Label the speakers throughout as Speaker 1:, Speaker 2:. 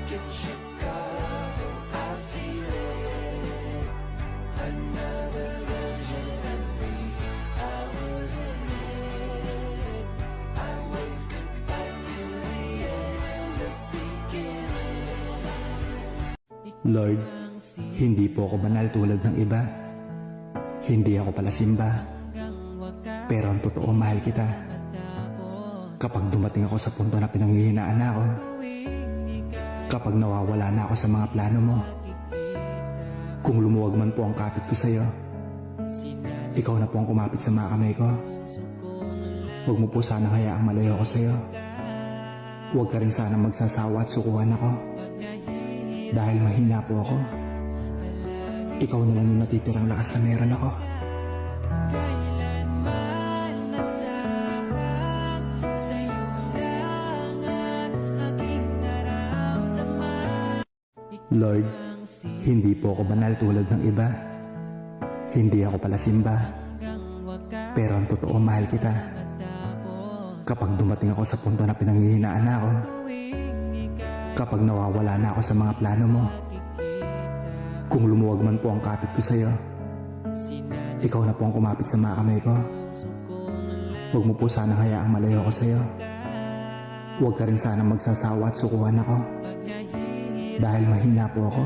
Speaker 1: get you caught and I feel it. Another version of me, I wasn't it. I wave goodbye to the end of beginning.
Speaker 2: Lord, hindi po ako banal tulad ng iba. Hindi ako pala simba. Pero ang totoo, mahal kita. Kapag dumating ako sa punto na pinanghihinaan na ako, kapag nawawala na ako sa mga plano mo, kung lumuwag man po ang kapit ko sa'yo, ikaw na po ang kumapit sa mga kamay ko. Huwag mo po sanang hayaang malayo ako sa'yo. Huwag ka rin sanang magsasawa at sukuhan ako. Dahil mahina po ako, ikaw naman yung natitirang lakas na meron ako.
Speaker 1: Kailanman nasahan, sa'yo lang ang aking naramdaman.
Speaker 2: Lord, hindi po ako banal tulad ng iba. Hindi ako pala simba. Pero ang totoo, mahal kita. Kapag dumating ako sa punto na pinanghihinaan na ako, kapag nawawala na ako sa mga plano mo, kung lumuwag man po ang kapit ko sa'yo, ikaw na po ang kumapit sa mga kamay ko. Huwag mo po sanang hayaang malayo ako sa'yo. Huwag ka rin sanang magsasawa at sukuhan ako. Dahil mahina po ako,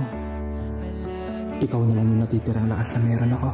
Speaker 2: ikaw naman yung natitirang lakas na meron ako.